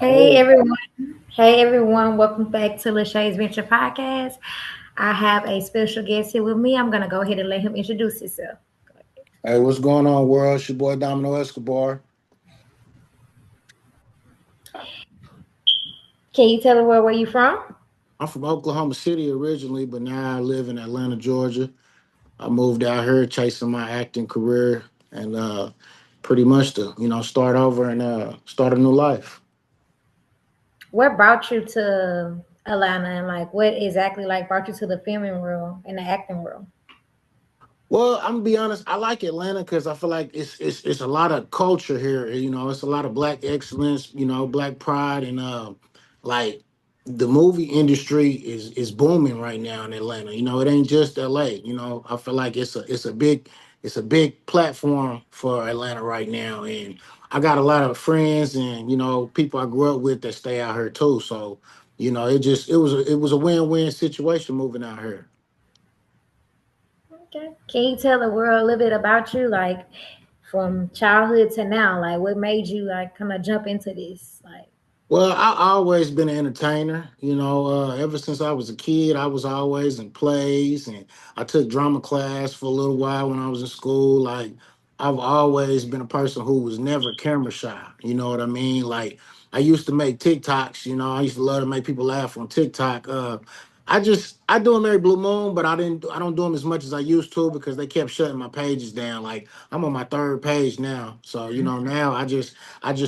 Hey Hey, everyone. Hey everyone. Welcome back to Lashay's Venture Podcast. I have a special guest here with me. I'm gonna go ahead and let him introduce himself. hey, what's going on, world? It's your boy Domino Escobar. Can you tell the world where you from? I'm from Oklahoma City originally, but now I live in Atlanta, Georgia. I moved out here chasing my acting career and pretty much to, start over and start a new life. What brought you to Atlanta and like what exactly like brought you to the filming world and the acting world? Well, I'm gonna be honest. I like Atlanta because I feel like it's a lot of culture here. It's a lot of black excellence. Black pride and like the movie industry is booming right now in Atlanta. It ain't just LA. I feel like it's a big platform for Atlanta right now, and I got a lot of friends and people I grew up with that stay out here too. So it was a win-win situation moving out here. Okay. Can you tell the world a little bit about you, like from childhood to now? Like what made you like kind of jump into this? Like Well, I always been an entertainer. Ever since I was a kid, I was always in plays, and I took drama class for a little while when I was in school. Like, I've always been a person who was never camera shy. You know what I mean? Like, I used to make TikToks. I used to love to make people laugh on TikTok. I do them every blue moon, but I don't do them as much as I used to because they kept shutting my pages down. Like, I'm on my third page now, so now I just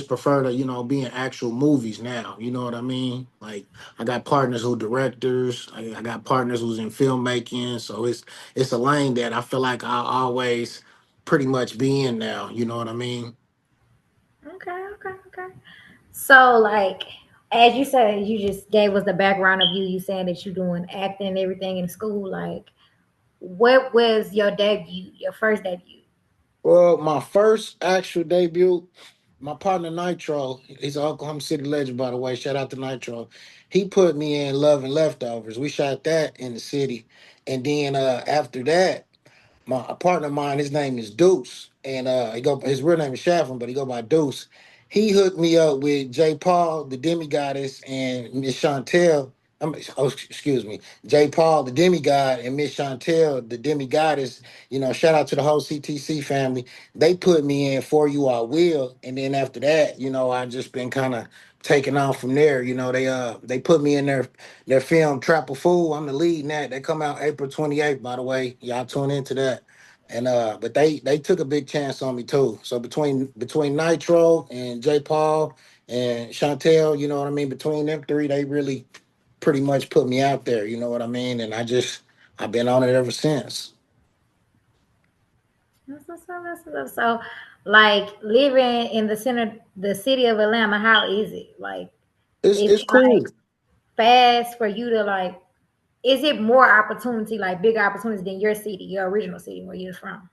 prefer to, be in actual movies now. You know what I mean? Like I got partners who directors, I got partners who's in filmmaking. So it's a lane that I feel like I'll always pretty much be in now. You know what I mean? okay. So, like, as you said, you just gave us the background of you. You saying that you doing acting and everything in school. Like, what was your debut? Your first debut? Well, my first actual debut, my partner Nitro, he's an Oklahoma City legend, by the way. Shout out to Nitro. He put me in Love and Leftovers. We shot that in the city. And then after that, my a partner of mine, his name is Deuce, and his real name is Shaffin, but he go by Deuce. He hooked me up with J. Paul, the demigoddess, and Miss Chantel. Excuse me, J. Paul, the demigod, and Miss Chantel, the demigoddess. Shout out to the whole CTC family. They put me in For You I Will, and then after that, I just been kind of taking off from there. They put me in their film Trap a Fool. I'm the lead in that. They come out April 28th, by the way. Y'all tune into that. And but they took a big chance on me too. So between Nitro and J. Paul and Chantel, you know what I mean? Between them three, they really pretty much put me out there, you know what I mean? And I've been on it ever since. So, like, living in the city of Atlanta, how is it? Like, It's is it's it like cool. fast for you to like? Is it more opportunity, like bigger opportunities than your city, your original city where you're from?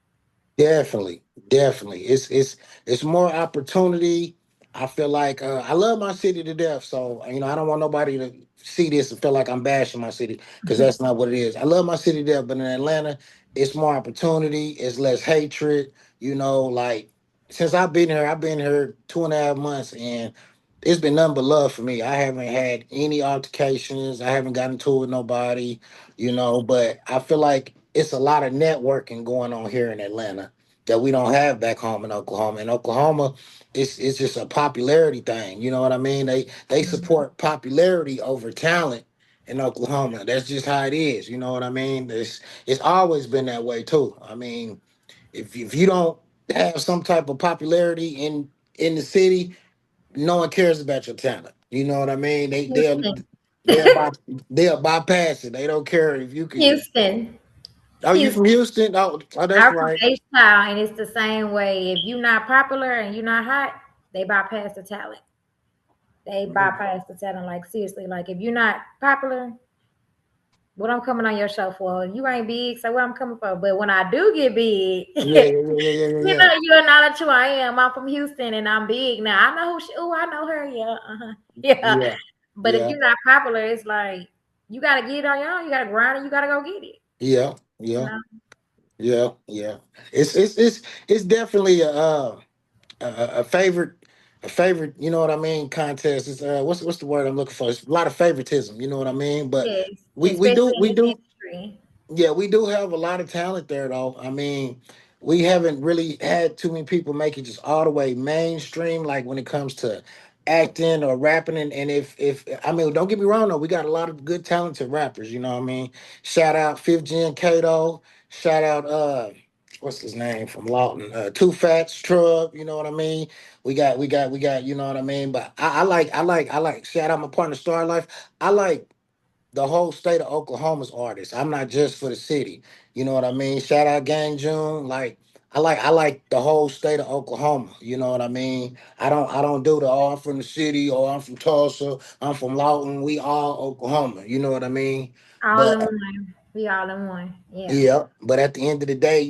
Definitely, definitely. It's more opportunity. I feel like I love my city to death. So I don't want nobody to see this and feel like I'm bashing my city because that's not what it is. I love my city to death, but in Atlanta, it's more opportunity. It's less hatred. Like since I've been here 2.5 months, and it's been nothing but love for me. I haven't had any altercations. I haven't gotten into it with nobody. But I feel like it's a lot of networking going on here in Atlanta that we don't have back home in Oklahoma. In Oklahoma, it's just a popularity thing. You know what I mean? They support popularity over talent in Oklahoma. That's just how it is. You know what I mean? It's always been that way too. I mean, if you don't have some type of popularity in the city, no one cares about your talent. You know what I mean? Houston, They'll by, they'll bypass it. They don't care if you can. Houston, Oh, you from Houston. Houston? Oh, that's I'm from right. H-Town, and it's the same way. If you're not popular and you're not hot, they bypass the talent. They bypass the talent. Like seriously, like if you're not popular, what I'm coming on your show for? You ain't big, so what I'm coming for? But when I do get big, Yeah, yeah, yeah, yeah, yeah, yeah, you're not who I am. I'm from Houston, and I'm big now. I know who she. Oh, I know her. Yeah, yeah. yeah, But if yeah, you're not popular, it's like you gotta get it on your own. You gotta grind, and you gotta go get it. yeah, You yeah, know. yeah, yeah. It's definitely a favorite. a favorite, you know what I mean, contest is what's the word I'm looking for? It's a lot of favoritism, you know what I mean? But Yes, we especially do in we this do industry. yeah, we do have a lot of talent there, though. I mean, we haven't really had too many people make it just all the way mainstream, like when it comes to acting or rapping. And if I mean, don't get me wrong, though, we got a lot of good, talented rappers. You know what I mean? Shout out Fifth Gen Kato. Shout out what's his name from Lawton? Two Fats Trub. You know what I mean? We got. You know what I mean? But I like. Shout out my partner Star Life. I like the whole state of Oklahoma's artists. I'm not just for the city. You know what I mean? Shout out Gang June. Like I like the whole state of Oklahoma. You know what I mean? I don't do the I'm from the city or I'm from Tulsa, I'm from Lawton. We all Oklahoma. You know what I mean? All in But one. We all in one. Yeah. yeah, but at the end of the day,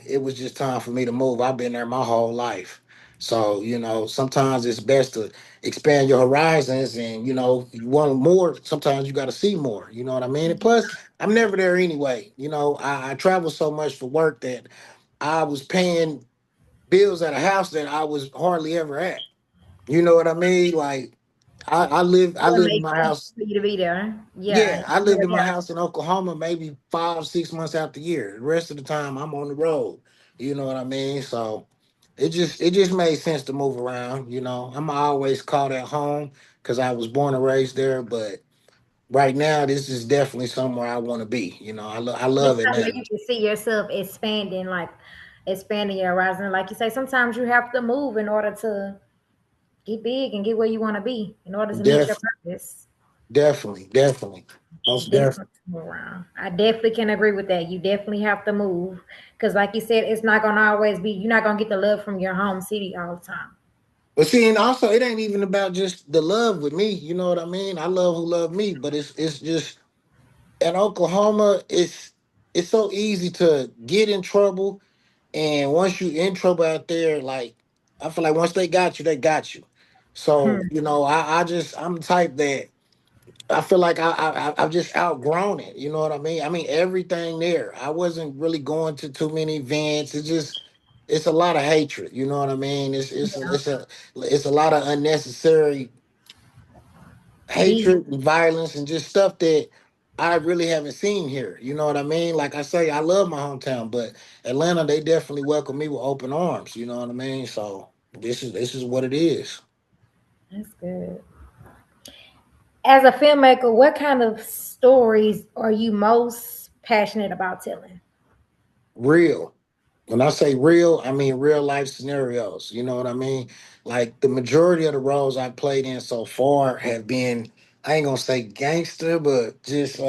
it was just time for me to move. I've been there my whole life. So, sometimes it's best to expand your horizons and, you want more, sometimes you got to see more. You know what I mean? And plus, I'm never there anyway. I travel so much for work that I was paying bills at a house that I was hardly ever at. You know what I mean? Like, I It lived in makes my sense house. for you to be there. Yeah. Yeah, I You're lived in my there. house in Oklahoma maybe 5, 6 months out the year. The rest of the time I'm on the road. You know what I mean? So it just made sense to move around. I'm always called at home because I was born and raised there. But right now, this is definitely somewhere I want to be. I It's love it somewhere now. you can see yourself expanding, like expanding your horizon. Like you say, sometimes you have to move in order to get big and get where you want to be in order to meet your Def, purpose. definitely, most definitely. Definitely move around. I definitely can agree with that. You definitely have to move because, like you said, it's not gonna always be. You're not gonna get the love from your home city all the time. But see, and also it ain't even about just the love with me. You know what I mean? I love who love me, but it's just in Oklahoma, it's so easy to get in trouble, and once you in trouble out there, like I feel like once they got you, they got you. Hmm. So I'm the type that I feel like I've just outgrown it. You know what I mean? I mean everything there. I wasn't really going to too many events. It's a lot of hatred. You know what I mean? It's a lot of unnecessary Be hatred and violence and just stuff that I really haven't seen here. You know what I mean? Like I say, I love my hometown, but Atlanta, they definitely welcome me with open arms. You know what I mean? So this is what it is. that's good. As a filmmaker, what kind of stories are you most passionate about telling? Real. When I say real, I mean real life scenarios. You know what I mean? Like the majority of the roles I played in so far have been, I ain't gonna say gangster, but just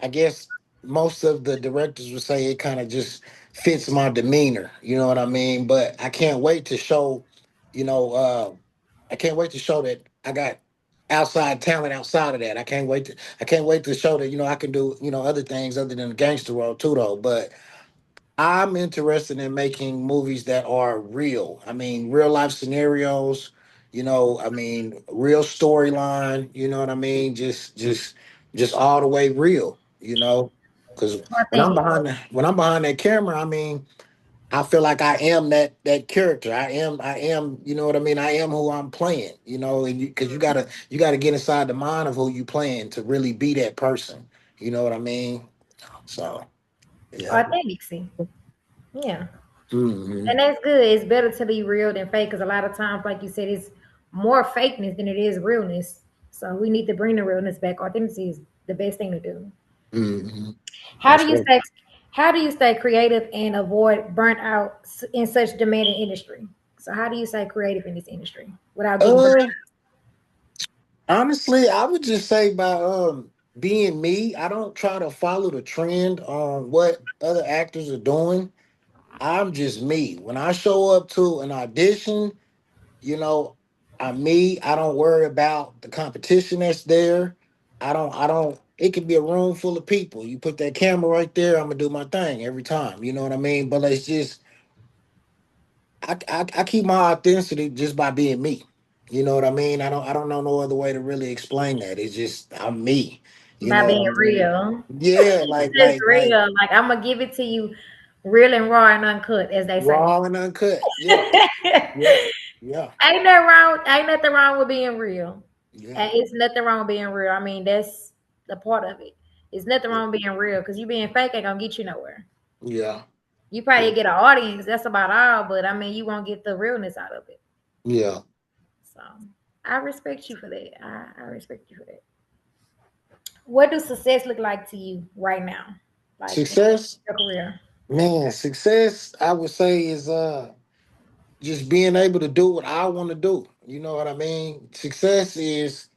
I guess most of the directors would say it kind of just fits my demeanor. You know what I mean? But I can't wait to show, you know, I can't wait to show that I got outside talent outside of that. I can't wait to show that, I can do, other things other than the gangster role too though. But I'm interested in making movies that are real. I mean, real life scenarios, I mean, real storyline, you know what I mean? Just all the way real, Cuz Authentic. when I'm behind that camera, I mean, I feel like I am that character. I am, you know what I mean? I am who I'm playing, and cuz you got to get inside the mind of who you playing to really be that person. You know what I mean? So, yeah. Authenticity. Yeah. Mhm. And that's good. It's better to be real than fake because a lot of times, like you said, it's more fakeness than it is realness. So we need to bring the realness back. Authenticity is the best thing to do. Hmm. How That's do you right. stay how do you stay creative and avoid burnt out in such demanding industry? So how do you stay creative in this industry without getting burnt Uh, Honestly, I would just say by being me. I don't try to follow the trend on what other actors are doing. I'm just me. When I show up to an audition, you know, I'm me. I don't worry about the competition that's there. I don't. It could be a room full of people. You put that camera right there. I'm gonna do my thing every time. You know what I mean? But it's just I keep my authenticity just by being me. You know what I mean? I don't know no other way to really explain that. It's just I'm me. You by know what being I mean? real? Yeah, like Just like like real. Like I'm gonna give it to you real and raw and uncut, as they say. raw and uncut. Yeah, yeah. Yeah. Ain't nothing wrong with being real. Yeah. And it's nothing wrong with being real. I mean, that's the part of it. It's nothing Yeah. wrong with being real because you being fake ain't gonna get you nowhere. Yeah. You Yeah. probably get an audience, that's about all, but I mean, you won't get the realness out of it. Yeah. So I respect you for that. I respect you for that. What does success look like to you right now? Like in Success, your career? man, success I would say is just being able to do what I want to do. You know what I mean? Success is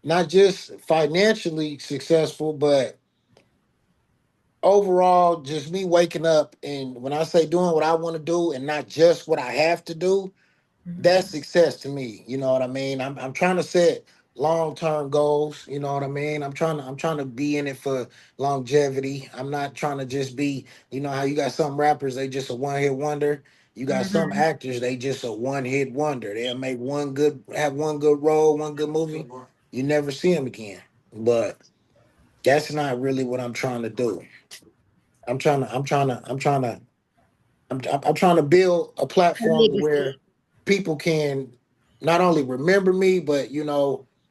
not just financially successful, but overall just me waking up, and when I say doing what I want to do and not just what I have to do, that's Hmm. success to me. You know what I mean? I'm trying to set long term goals. You know what I mean? I'm trying to be in it for longevity. I'm not trying to just be. You know how you got some rappers, they just a one hit wonder. You got some Hmm. actors, they just a one hit wonder. They'll make have one good role, one good movie. You never see them again. But that's not really what I'm trying to do. I'm trying to build a A platform legacy. where people can not only remember me, but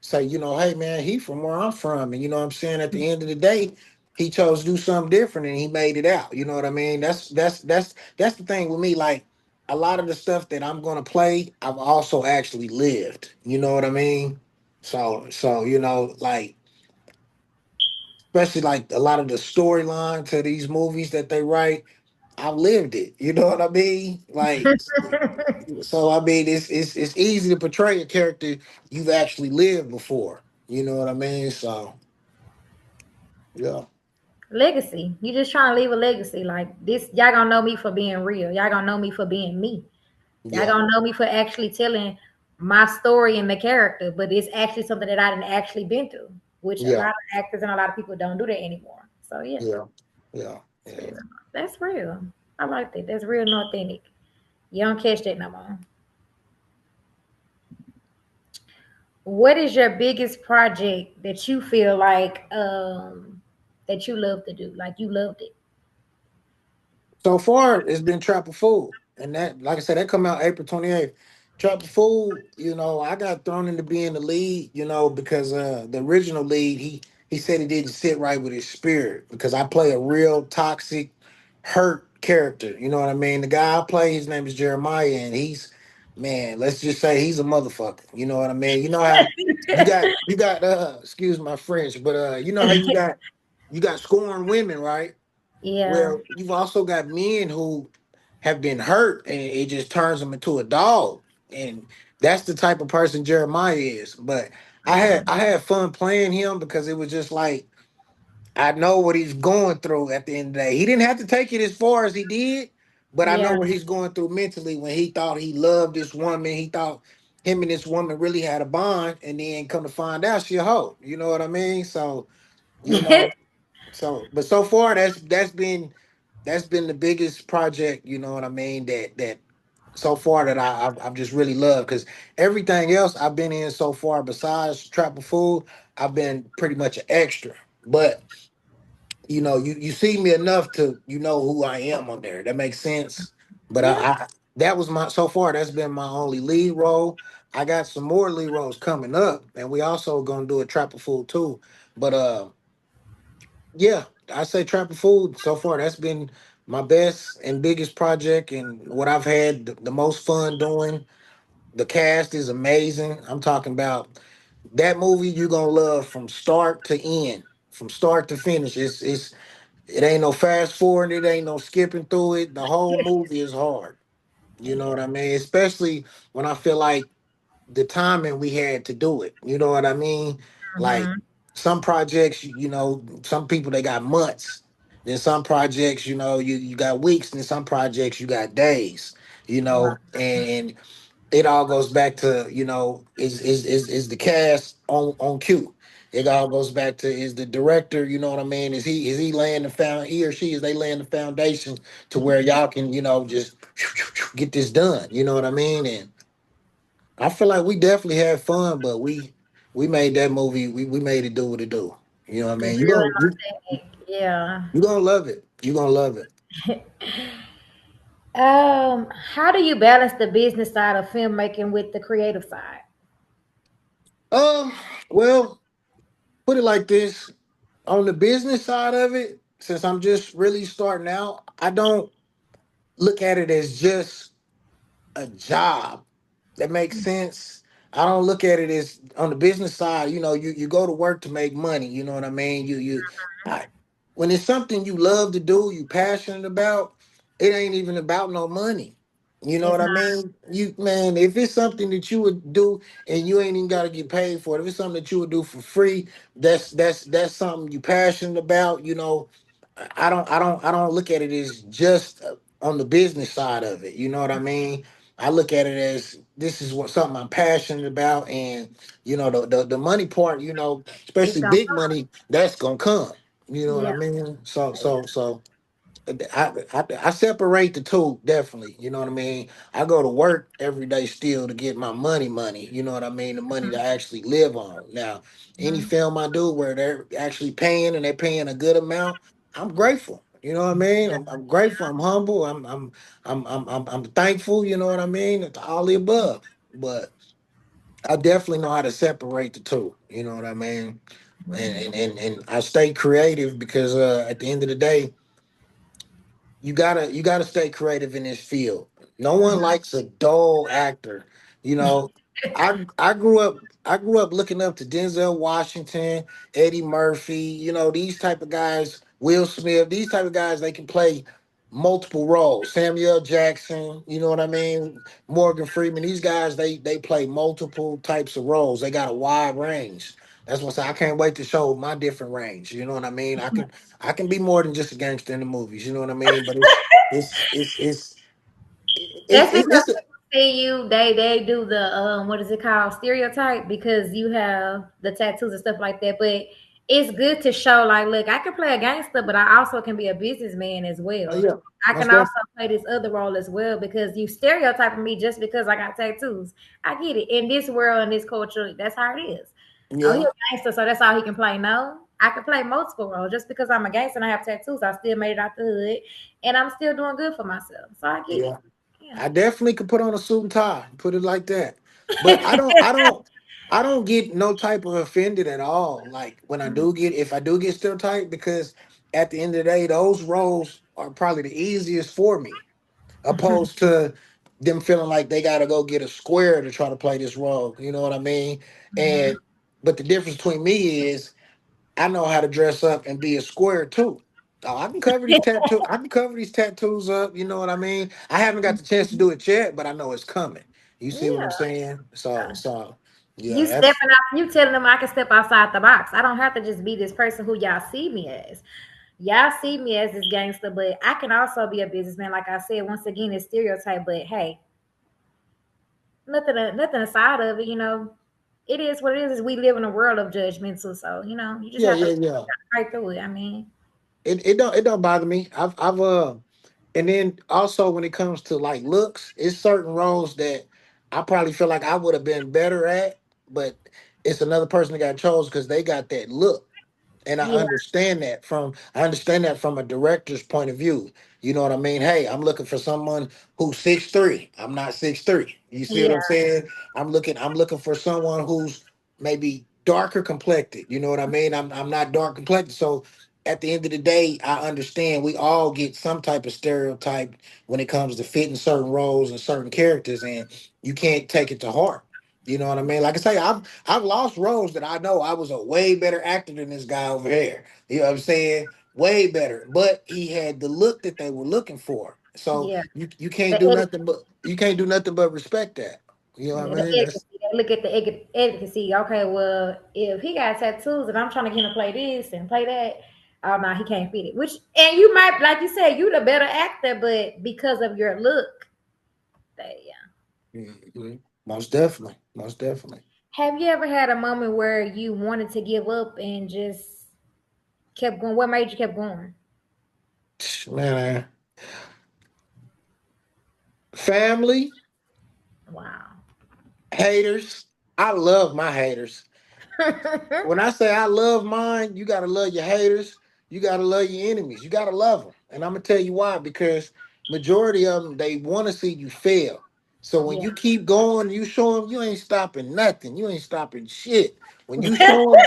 say, hey man, he from where I'm from, and you know what I'm saying. At the end of the day, he chose to do something different, and he made it out. You know what I mean? That's the thing with me. Like a lot of the stuff that I'm gonna play, I've also actually lived. You know what I mean? So like especially like a lot of the storyline to these movies that they write. I've lived it. You know what I mean? Like, so I mean, it's easy to portray a character you've actually lived before. You know what I mean? So yeah, Legacy. You just trying to leave a legacy. Like this, y'all gonna know me for being real. Y'all gonna know me for being me. Y'all yeah, gonna know me for actually telling my story and the character, but it's actually something that I didn't actually been through, which a yeah, lot of actors and a lot of people don't do that anymore. So yeah, yeah, yeah, that's yeah. real. That's real. I like that. That's real and authentic. You don't catch that no more. What is your biggest project that you feel like that you love to do? Like you loved it. So far, it's been Trap of Food, and that, like I said, that come out April 28th. Trap of Food, I got thrown into being the lead, because the original lead, he said he didn't sit right with his spirit because I play a real toxic, hurt character. You know what I mean? The guy I play, his name is Jeremiah, and he's man. Let's just say he's a motherfucker. You know what I mean? You know how you got excuse my French, but you know how you got scorned women, right? Yeah. Well, you've also got men who have been hurt and it just turns them into a dog. And that's the type of person Jeremiah is. But I had fun playing him because it was just like I know what he's going through at the end of the day. He didn't have to take it as far as he did, but I know Yeah. what he's going through mentally when he thought he loved this woman. He thought him and this woman really had a bond, and then come to find out she a hoe. You know what I mean? So, you know, but so far that's been the biggest project, you know what I mean, that so far that I've just really loved, because everything else I've been in so far besides Trap of Food, I've been pretty much an extra. But you see me enough to who I am on there. That makes sense. But Yeah. I that was my so far that's been my only lead role. I got some more lead roles coming up, and we also gonna do a Trap of Food too. But yeah, I say Trapper Food so far. That's been my best and biggest project, and what I've had the most fun doing. The cast is amazing. I'm talking about that movie. You're gonna love from start to end, from start to finish. It ain't no fast forward. It ain't no skipping through it. The whole movie is hard. You know what I mean? Especially when I feel like the timing we had to do it. You know what I mean? Like Hmm. some projects, some people they got months. Then some projects, you got weeks. Then some projects you got days. And it all goes back to is the cast on cue. It all goes back to is the director. You know what I mean? Is he laying the he or she is they laying the foundation to where y'all can just get this done. You know what I mean? And I feel like we definitely had fun, but we made that movie. We made it do what it do. You know what I mean? Real authentic. Yeah. You gonna love it. You gonna love it. How do you balance the business side of filmmaking with the creative side? Um, well, put it like this. On the business side of it, since I'm just really starting out, I don't look at it as just a job. That makes sense. I don't look at it as on the business side. You go to work to make money. You know what I mean. I, when it's something you love to do, you passionate about, it ain't even about no money. You know It's what I not. mean? You man, if it's something that you would do and you ain't even got to get paid for it, if it's something that you would do for free, that's something you passionate about. I don't look at it as just on the business side of it. You know what I mean? I look at it as this is what something I'm passionate about, and the money part, It's especially gonna big come. money, that's gonna come. You know what I Yeah. mean? So I separate the two definitely. You know what I mean? I go to work every day still to get my money. You know what I mean? The money to actually live on. Now, any Mhm. film I do where they're actually paying and they're paying a good amount, I'm grateful. You know what I mean? I'm grateful. I'm humble. I'm thankful. You know what I mean? It's all the above. But I definitely know how to separate the two. You know what I mean? And I stay creative because at the end of the day, you gotta stay creative in this field. No one Mhm. likes a dull actor. You know, I grew up looking up to Denzel Washington, Eddie Murphy. These type of guys, Will Smith. These type of guys, they can play multiple roles. Samuel Jackson. You know what I mean? Morgan Freeman. These guys, they play multiple types of roles. They got a wide range. That's what I say. I can't wait to show my different range. You know what I mean? I can be more than just a gangster in the movies. You know what I mean? But That's because it's a, people see you. They do the what is it called, stereotype, because you have the tattoos and stuff like that. But it's good to show like, look, I can play a gangster, but I also can be a businessman as oh well. yeah, I most can also definitely. play this other role as well because you stereotyping me just because I got tattoos. I get it. In this world, in this culture, that's how it is. Oh, he Yeah, a gangster, so that's all he can play. No, I can play multiple roles. Just because I'm a gangster and I have tattoos, I still made it out the hood, and I'm still doing good for myself. So I get it. yeah. Yeah. I definitely could put on a suit and tie, put it like that. But I don't get no type of offended at all. Like when if I do get stereotyped, because at the end of the day, those roles are probably the easiest for me, opposed to them feeling like they gotta go get a square to try to play this role. You know what I mean? Mhm. And but the difference between me is I know how to dress up and be a square too. Oh, I can cover these tattoos. I can cover these tattoos up. You know what I mean? I haven't got the chance to do it yet, but I know it's coming. You see what I'm Yeah. saying? So You yeah, that's stepping out, you telling them I can step outside the box. I don't have to just be this person who y'all see me as. Y'all see me as this gangster, but I can also be a businessman. Like I said, once again, it's stereotype, but hey, nothing aside of it, it is what it is. We live in a world of judgmental, so you just yeah, have to yeah, yeah. fight through it. I mean, It don't bother me. I've and then also when it comes to like looks, it's certain roles that I probably feel like I would have been better at, but it's another person that got chose because they got that look. And yeah, I understand that from a director's point of view. You know what I mean? Hey, I'm looking for someone who's 6'3". I'm not 6'3". You see what yeah, I'm saying? I'm looking for someone who's maybe darker complected. You know what I mean? I'm not dark complected. So at the end of the day, I understand we all get some type of stereotype when it comes to fitting certain roles and certain characters, and you can't take it to heart. You know what I mean? Like I say, I've lost roles that I know I was a way better actor than this guy over here. You know what I'm saying? Way better. But he had the look that they were looking for. So yeah. you The can't do etiquette, nothing but respect that. You know what yeah, I the mean? etiquette. They look at the etiquette. Okay, well, if he got tattoos and I'm trying to get him to play this and play that, oh no, he can't fit it. Which, and you might, like you said, you the better actor, but because of your look, yeah. Most definitely. Most definitely. Have you ever had a moment where you wanted to give up and just kept going? What made you kept going? Man, family, Wow. haters. I love my haters. When I say I love mine, you gotta love your haters. You gotta love your enemies. You gotta love them. And I'm gonna tell you why. Because majority of them, they want to see you fail. So when Yeah. you keep going, you show them you ain't stopping nothing. You ain't stopping shit. When you show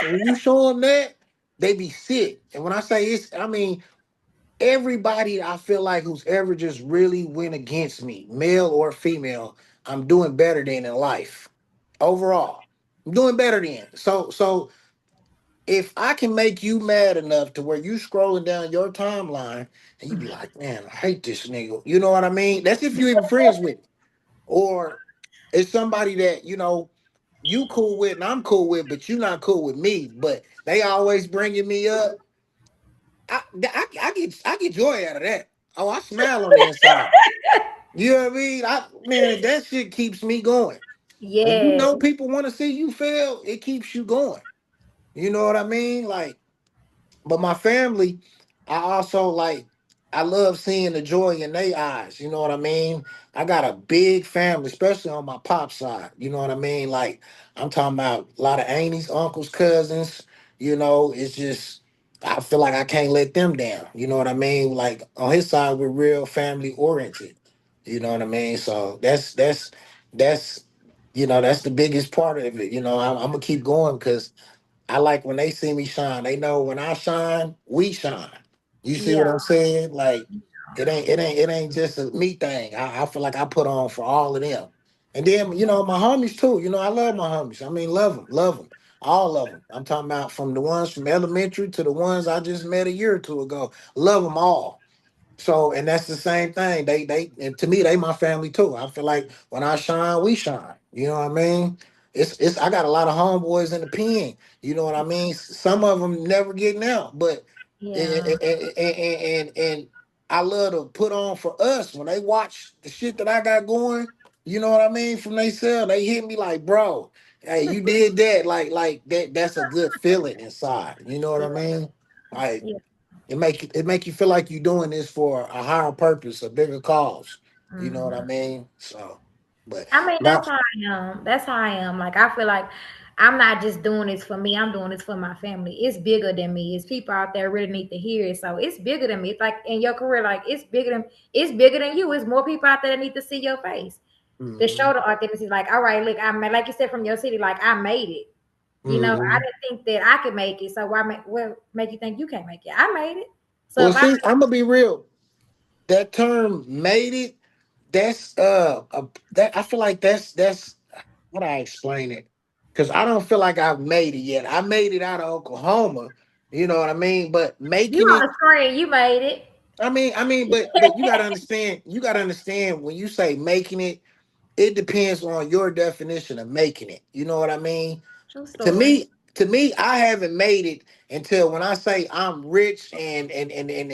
them that, they be sick. And when I say it's, I mean everybody I feel like who's ever just really went against me, male or female, I'm doing better than in life. Overall. I'm doing better than. So if I can make you mad enough to where you scrolling down your timeline and you be like, man, I hate this nigga. You know what I mean? That's if you even friends with me. Or it's somebody that, you cool with and I'm cool with, but you not cool with me. But they always bringing me up. I get joy out of that. Oh, I smile on the inside. You know what I mean? Man, that shit keeps me going. When you Yeah. know people want to see you fail, it keeps you going. You know what I mean? Like, but my family, I also like. I love seeing the joy in their eyes. You know what I mean? I got a big family, especially on my pop side. You know what I mean? Like I'm talking about a lot of aunties, uncles, cousins. It's just I feel like I can't let them down. You know what I mean? Like on his side, we're real family oriented. You know what I mean? So that's that's the biggest part of it. I'm gonna keep going because I like when they see me shine. They know when I shine, we shine. You see Yeah. what I'm saying? Like it ain't just a me thing. I feel like I put on for all of them. And then, my homies too. I love my homies. I mean, love them. All of them. I'm talking about from the ones from elementary to the ones I just met a year or two ago. Love them all. So, and that's the same thing. And to me, they my family too. I feel like when I shine, we shine. You know what I mean? It's. I got a lot of homeboys in the pen. You know what I mean? Some of them never getting out, but Yeah. and I love to put on for us when they watch the shit that I got going. You know what I mean? From they cell, they hit me like, bro, hey, you did that. Like that. That's a good feeling inside. You know what I Yeah. mean? Like Yeah. it make you feel like you're doing this for a higher purpose, a bigger cause. You know what I Mhm. mean? So, but I mean, now, that's how I am. That's how I am. Like I feel like I'm not just doing this for me. I'm doing this for my family. It's bigger than me. It's people out there really need to hear it. So it's bigger than me. It's like in your career, like it's bigger than you. It's more people out there that need to see your face. To hmm show the authenticity. Like, all right, look, like you said from your city, like I made it. I hmm didn't think that I could make it. So why what make you think you can't make it? I made it. So well, if I see, I'm gonna be real. That term "made it," that's that I feel like that's how do I explain it? Because I don't feel like I've made it yet. I made it out of Oklahoma. You know what I mean? But you making on it, the screen, you made it. but you gotta understand. You gotta understand when you say making it. It depends on your definition of making it. You know what I mean? True To story. me, I haven't made it until when I say I'm rich and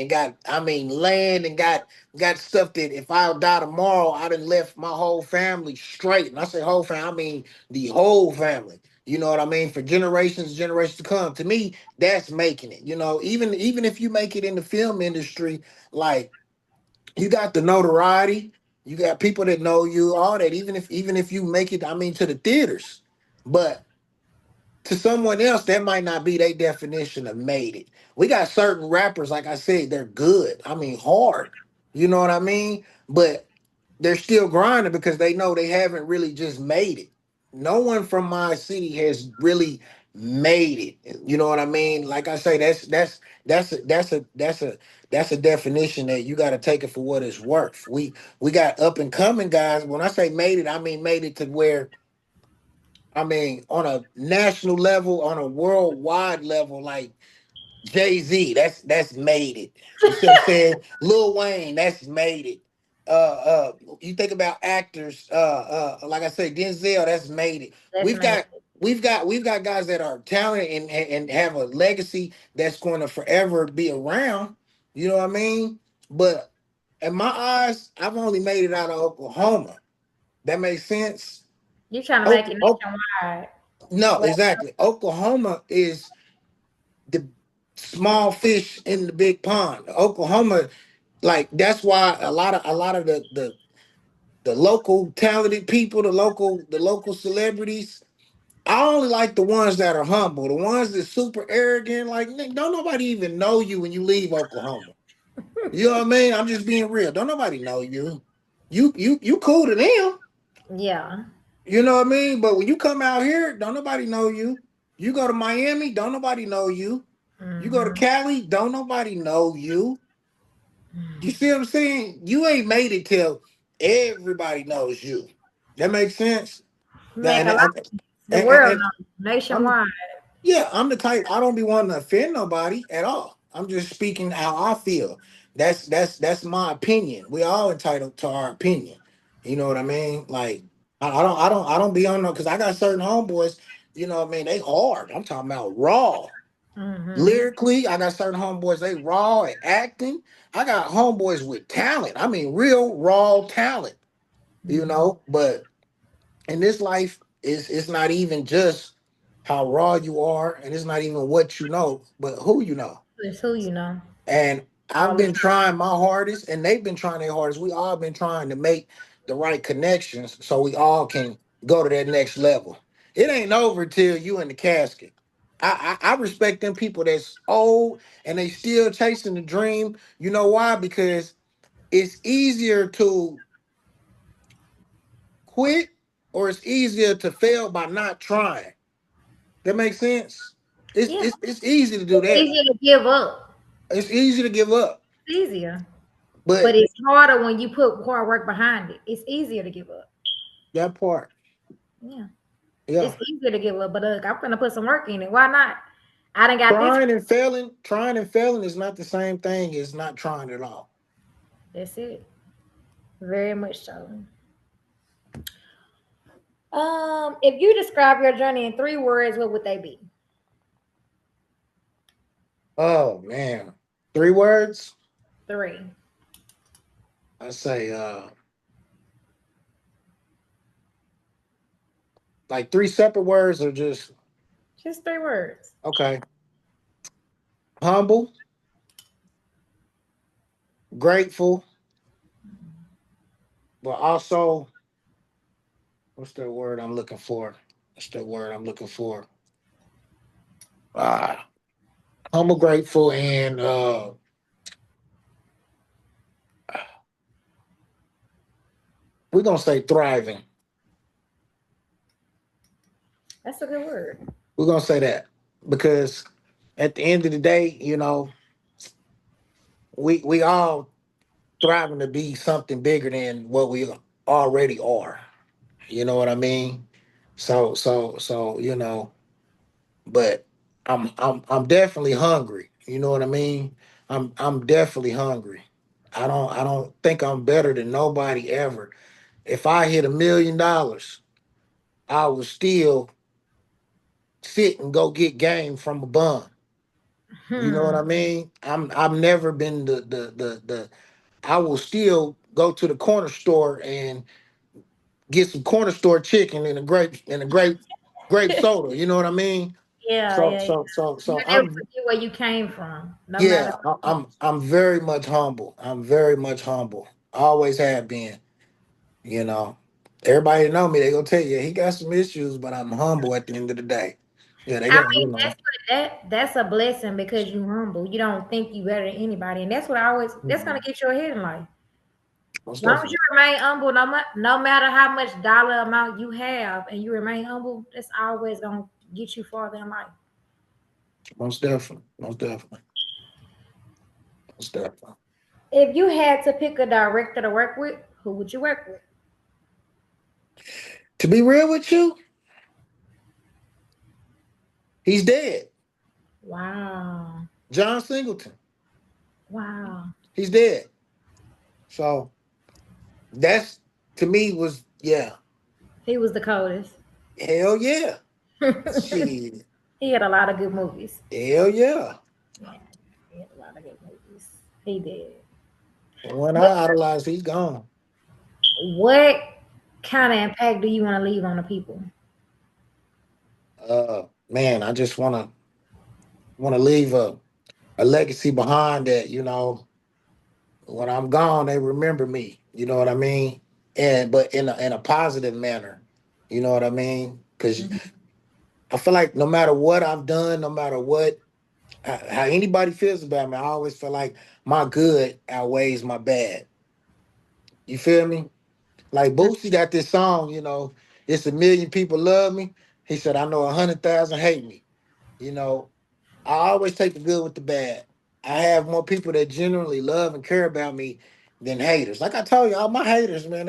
got land and got stuff that if I die tomorrow, I done left my whole family straight. And I say whole family, I mean the whole family. You know what I mean? For generations to come. To me, that's making it. Even if you make it in the film industry, like you got the notoriety, you got people that know you, all that. Even if you make it, I mean, to the theaters, but to someone else, that might not be their definition of made it. We got certain rappers, like I said, they're good. I mean, hard. You know what I mean? But they're still grinding because they know they haven't really just made it. No one from my city has really made it. You know what I mean? Like I say, that's a definition that you got to take it for what it's worth. We got up and coming guys. When I say made it, I mean made it to where on a national level, on a worldwide level, like Jay-Z, that's made it. You see what I'm saying? Lil Wayne, that's made it. You think about actors, like I said, Denzel, that's made it. That's We've made got we've got guys that are talented and have a legacy that's going to forever be around. You know what I mean? But in my eyes, I've only made it out of Oklahoma. That makes sense. you trying to make Oh, it oh, nationwide. no, Well, exactly. Oklahoma is the small fish in the big pond. Oklahoma, like that's why a lot of the local talented people, the local celebrities. I only like the ones that are humble, the ones that super arrogant. Like don't nobody even know you when you leave Oklahoma. You know what I mean? I'm just being real. Don't nobody know you. You cool to them. Yeah. You know what I mean? But when you come out here, don't nobody know you. You go to Miami, don't nobody know you. You go to Mm-hmm. Cali, don't nobody know you. You see what I'm saying? You ain't made it till everybody knows you. That makes sense. Make And, a lot and, of the and, world and knows I'm nationwide. Yeah, I'm the type. I don't be wanting to offend nobody at all. I'm just speaking how I feel. That's my opinion. We all entitled to our opinion. You know what I mean? Like I don't be on no because I got certain homeboys. You know what I mean? They hard. I'm talking about raw. Mm-hmm. Lyrically, I got certain homeboys. They raw at acting. I got homeboys with talent. I mean, real raw talent. You Mm-hmm. know, but in this life it's not even just how raw you are, and it's not even what you know, but who you know. It's who you know And I've all the been time. trying my hardest, and they've been trying their hardest. We all been trying to make the right connections so we all can go to that next level. It ain't over till you in the casket. I respect them people that's old and they still chasing the dream. You know why? Because it's easier to quit or it's easier to fail by not trying. That makes sense. It's Yeah. it's it's easy to do It's that. easier to give up. It's easy to give up. It's easier. But But it's harder when you put hard work behind it. It's easier to give up. that part, Yeah. yeah. It's easier to give up. But look, I'm gonna put some work in it. Why not? I done got this. Trying and failing is not the same thing as not trying at all. That's it. Very much so. If you describe your journey in 3 words, what would they be? Oh man. 3 words? Three. I say like three separate words or just Just 3 words. okay. Humble, grateful, but also what's the word I'm looking for? What's the word I'm looking for? Ah, humble, grateful, and we're gonna say thriving. That's a good word. We're gonna say that because at the end of the day, we all thriving to be something bigger than what we already are. You know what I mean? So, but I'm definitely hungry. You know what I mean? I'm definitely hungry. I don't think I'm better than nobody ever. If I hit $1 million, I would still sit and go get game from a bum. You know what Hmm. I mean? I've never been the I will still go to the corner store and get some corner store chicken and a grape soda. You know what I mean? Yeah, So yeah, yeah. so so You so never I'm forget where you came from, no matter. yeah, I'm very much humble. I'm very much humble. Always have been, you know. Everybody that know me, they gonna tell you he got some issues, but I'm humble at the end of the day. Yeah, they I gonna, mean, that's a blessing because you humble. You don't think you better than anybody, and that's what I always. That's gonna Mhm. get you ahead in life. Most As long as you definitely. remain humble, no matter how much dollar amount you have, and you remain humble, that's always gonna get you farther in life. Most definitely. Most definitely. Most definitely. If you had to pick a director to work with, who would you work with? To be real with you, he's dead. Wow, John Singleton. wow. He's dead. So that's to me was yeah. He was the coldest. Hell yeah. He Shit. had a lot of good movies. Hell yeah. Yeah, he had a lot of good movies. He did. And when What I idolize, he's gone. what kind of impact do you want to leave on the people? Man, I just wanna leave a legacy behind that, when I'm gone, they remember me. You know what I mean? And but in a positive manner. You know what I mean? Because Mhm. I feel like no matter what I've done, no matter what how anybody feels about me, I always feel like my good outweighs my bad. You feel me? Like Boosie got this song, it's a million people love me. He said, I know 100,000 hate me. You know, I always take the good with the bad. I have more people that genuinely love and care about me than haters. Like I told you, all my haters, man,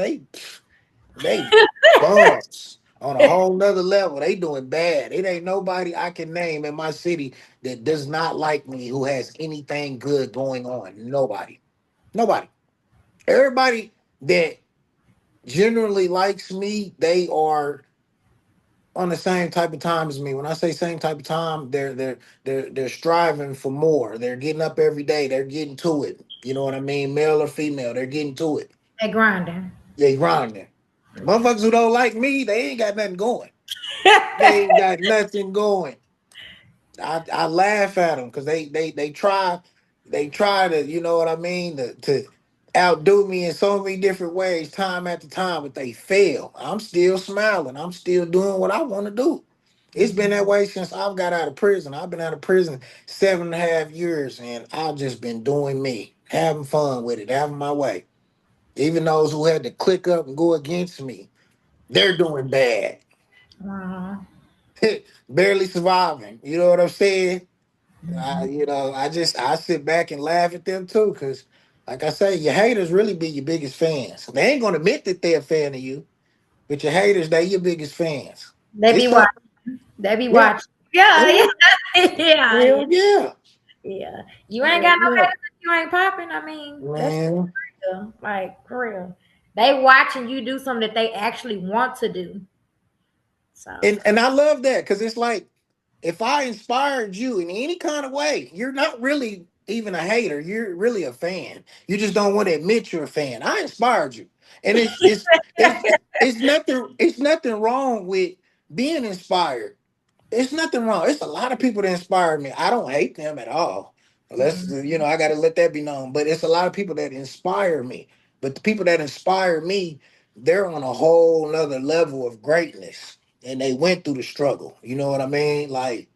they bums on a whole nother level. They doing bad. It ain't nobody I can name in my city that does not like me who has anything good going on. Nobody. Nobody. Everybody that generally likes me, they are on the same type of time as me. When I say same type of time, they're striving for more. They're getting up every day. They're getting to it. You know what I mean? Male or female, they're getting to it. They grinding. They grinding. Yeah. Motherfuckers who don't like me, they ain't got nothing going. They ain't got nothing going. I laugh at them because they try to, you know what I mean, to outdo me in so many different ways time after time, but they fail. I'm still smiling. I'm still doing what I want to do. It's been that way since I've got out of prison. I've been out of prison 7.5 years, and I've just been doing me, having fun with it, having my way. Even those who had to click up and go against me, they're doing bad, Uh-huh. barely surviving. You know what I'm saying? I sit back and laugh at them too, because like I say, your haters really be your biggest fans. They ain't gonna admit that they're a fan of you, but your haters, they your biggest fans. They be It's up, watching. They be yeah, watching. Yeah, yeah, yeah, yeah, yeah. hell yeah, Yeah. You ain't hell got no yeah, haters if you ain't popping. I mean, that's just man. real. Like, for real. They watching you do something that they actually want to do. So, And I love that because it's like if I inspired you in any kind of way, you're not really even a hater. You're really a fan. You just don't want to admit you're a fan. I inspired you, and it's nothing wrong with being inspired. It's nothing wrong. It's a lot of people that inspire me. I don't hate them at all. mm, I got to let that be known. But it's a lot of people that inspire me. But the people that inspire me, they're on a whole nother level of greatness. And they went through the struggle. You know what I mean? Like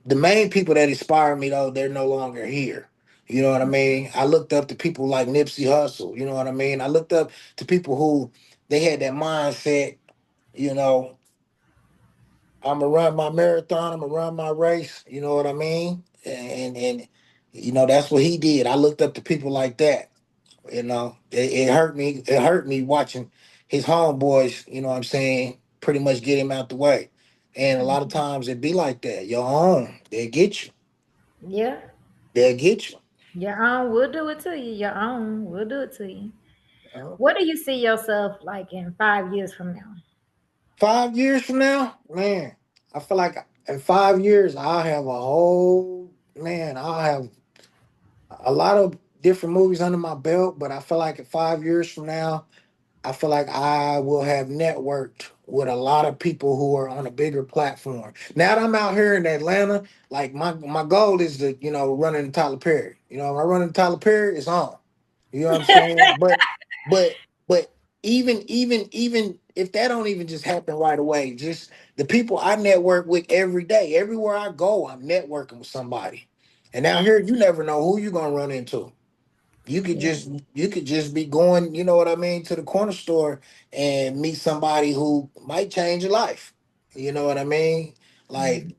the main people that inspire me though, they're no longer here. You know what I mean? I looked up to people like Nipsey Hussle. You know what I mean? I looked up to people who they had that mindset, you know, I'm gonna run my marathon. I'm gonna run my race. You know what I mean? And that's what he did. I looked up to people like that. It hurt me. It hurt me watching his homeboys. You know what I'm saying? Pretty much get him out the way. And a lot of times it be like that. Your own, they'll get you. yeah. They'll get you. Your own will do it to you. Your own will do it to you. Uh, What do you see yourself like in 5 years from now? 5 years from now, man, I feel like in 5 years I'll have a whole man. I'll have a lot of different movies under my belt, but I feel like in 5 years from now, I feel like I will have networked with a lot of people who are on a bigger platform. Now that I'm out here in Atlanta, like my goal is to, run into Tyler Perry. When I run into Tyler Perry, it's on. You know what I'm saying? But even if that don't even just happen right away, just the people I network with every day, everywhere I go, I'm networking with somebody. And out here, you never know who you're gonna run into. You could Yeah. just be going, you know what I mean, to the corner store and meet somebody who might change your life. You know what I mean? Mm. Like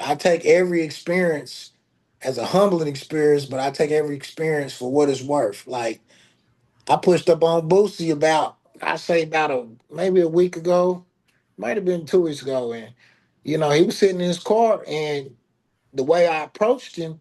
I take every experience as a humbling experience, but I take every experience for what it's worth. Like I pushed up on Boosie I say about maybe a week ago, might have been 2 weeks ago, and he was sitting in his car, and the way I approached him,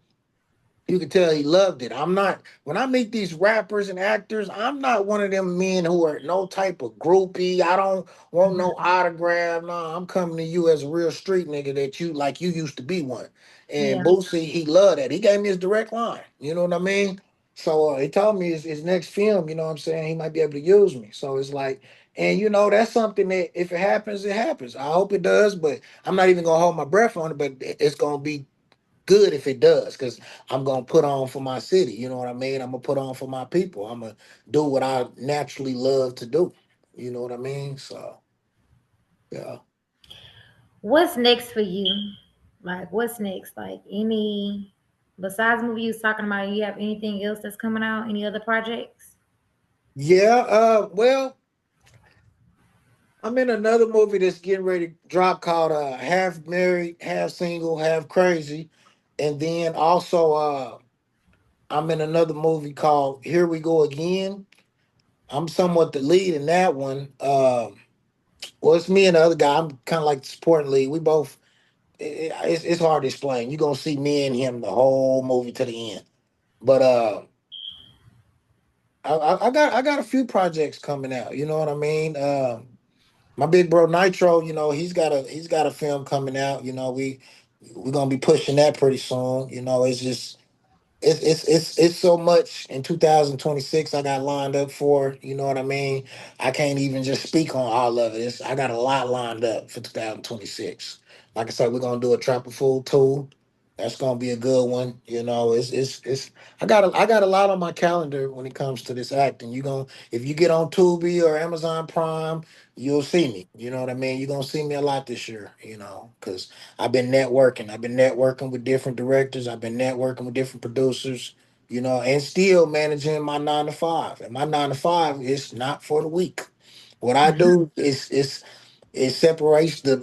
you could tell he loved it. I'm not when I meet these rappers and actors, I'm not one of them men who are no type of groupie. I don't want no autograph. No, I'm coming to you as a real street nigga that you like you used to be one. And Yeah. Boosie, he loved that. He gave me his direct line. You know what I mean? So he told me his next film, you know what I'm saying, he might be able to use me. So it's like, and that's something that if it happens, it happens. I hope it does, but I'm not even gonna hold my breath on it, but it's gonna be good if it does, because I'm gonna put on for my city. You know what I mean? I'm gonna put on for my people. I'm gonna do what I naturally love to do. You know what I mean? So yeah. What's next for you? Like, what's next? Like, any besides the movie you was talking about, you have anything else that's coming out? Any other projects? Yeah, well, I'm in another movie that's getting ready to drop called Half Married, Half Single, Half Crazy. And then also I'm in another movie called Here We Go Again. I'm somewhat the lead in that one. Well, it's me and the other guy. I'm kind of like the supporting lead. We both. It's hard to explain. You're gonna see me and him the whole movie to the end. But I got a few projects coming out. You know what I mean? My big bro Nitro. You know he's got a film coming out. You know we're gonna be pushing that pretty soon. You know it's just it's so much in 2026 I got lined up for. You know what I mean? I can't even just speak on all of it. I got a lot lined up for 2026. Like I said, we're gonna do a Trapper Food tour. That's gonna be a good one. You know, it's I got a lot on my calendar when it comes to this acting. You going if you get on Tubi or Amazon Prime, you'll see me. You know what I mean? You're gonna see me a lot this year. You know, because I've been networking. I've been networking with different directors. I've been networking with different producers. You know, and still managing my 9 to 5. And my 9 to 5 is not for the weak. What I do is it separates the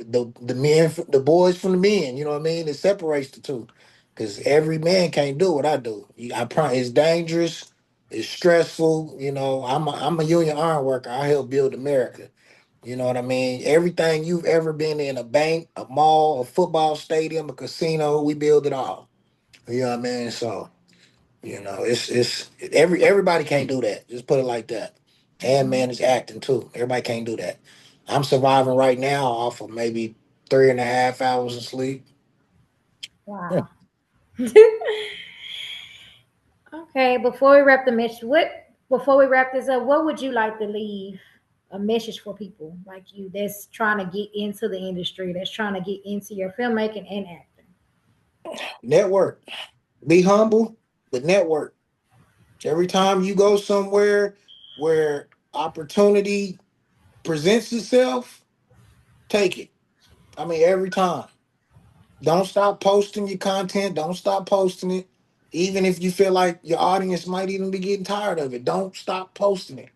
men, the boys from the men. You know what I mean? It separates the two, because every man can't do what I do. It's dangerous. It's stressful. You know, I'm a union iron worker. I help build America. You know what I mean? Everything you've ever been in, a bank, a mall, a football stadium, a casino, we build it all. You know what I mean? So, you know, it's everybody can't do that. Just put it like that. And Mhm. man, it's acting too. Everybody can't do that. I'm surviving right now off of maybe 3.5 hours of sleep. Yeah. Wow. Okay, before we wrap this up, what would you like to leave a message for people like you that's trying to get into the industry, that's trying to get into your filmmaking and acting? Network. Be humble, but network. Every time you go somewhere where opportunity presents itself, take it. I mean, every time. Don't stop posting your content. Don't stop posting it. Even if you feel like your audience might even be getting tired of it, don't stop posting it.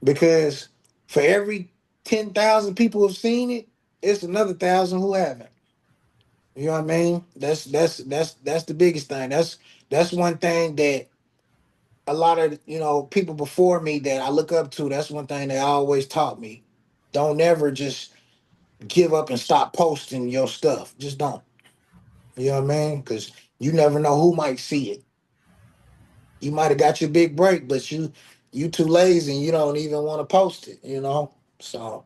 Because for every 10,000 people who've seen it, it's another thousand who haven't. You know what I mean? That's the biggest thing. That's one thing that a lot of people before me that I look up to. That's one thing they always taught me. Don't ever just give up and stop posting your stuff. Just don't. You know what I mean? Because you never know who might see it. You might have got your big break, but you too lazy and you don't even want to post it. You know. So,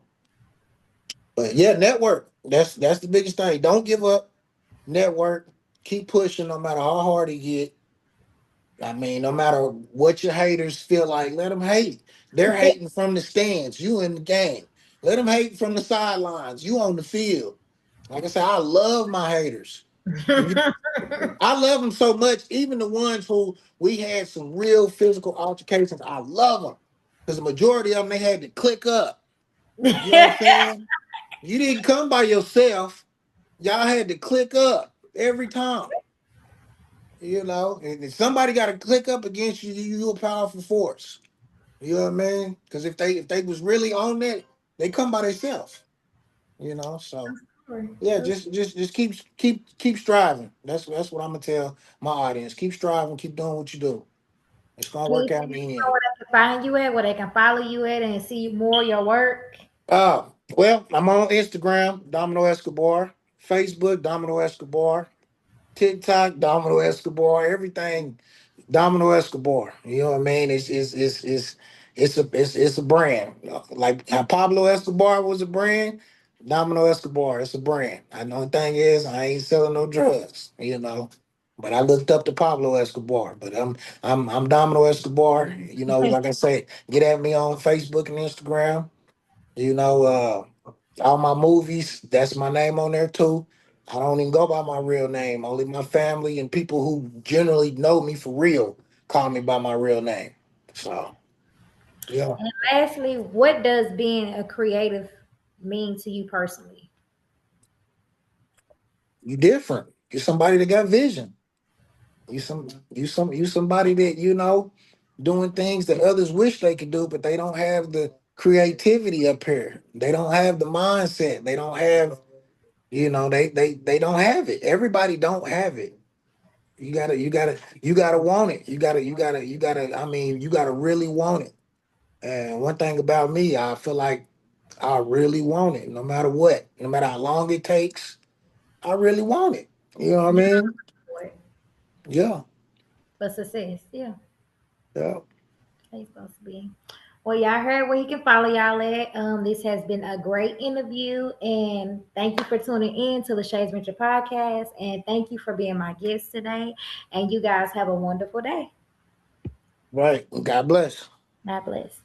but yeah, network. That's the biggest thing. Don't give up. Network. Keep pushing no matter how hard it get. I mean, no matter what your haters feel like, let them hate. They're hating from the stands. You in the game. Let them hate from the sidelines. You on the field. Like I said, I love my haters. I love them so much. Even the ones who we had some real physical altercations, I love them because the majority of them they had to click up. You know what I'm saying? You didn't come by yourself. Y'all had to click up every time. You know, and if somebody got to click up against you, you a powerful force. You know what I mean? Because if they was really on that, they come by themselves. You know, so yeah, just keep striving. That's what I'm gonna tell my audience. Keep striving, keep doing what you do. It's gonna Can you work out tell in me the end. where they can find you at, where they can follow you at, and see more of your work? Well, I'm on Instagram, Domino Escobar, Facebook, Domino Escobar, TikTok, Domino Escobar, everything, Domino Escobar. You know what I mean? It's a brand. Like how Pablo Escobar was a brand, Domino Escobar, it's a brand. I know the thing is I ain't selling no drugs, you know. But I looked up to Pablo Escobar. But I'm Domino Escobar. You know, like I say, get at me on Facebook and Instagram. You know, all my movies, that's my name on there too. I don't even go by my real name. Only my family and people who generally know me for real call me by my real name. So, yeah. And lastly, what does being a creative mean to you personally? You different. You're somebody that got vision. You somebody that, doing things that others wish they could do, but they don't have the creativity up here. They don't have the mindset. They don't have, they don't have it. Everybody don't have it. You gotta want it. I mean, you gotta really want it. And one thing about me, I feel like I really want it, no matter what, no matter how long it takes. I really want it. You know what I Yeah, mean? for it. Yeah, For success. Yeah. yeah. They supposed to be. Well, y'all heard where you can follow y'all at. This has been a great interview, and thank you for tuning in to the Shay's Venture Podcast, and thank you for being my guest today. And you guys have a wonderful day. Right. God bless. God bless.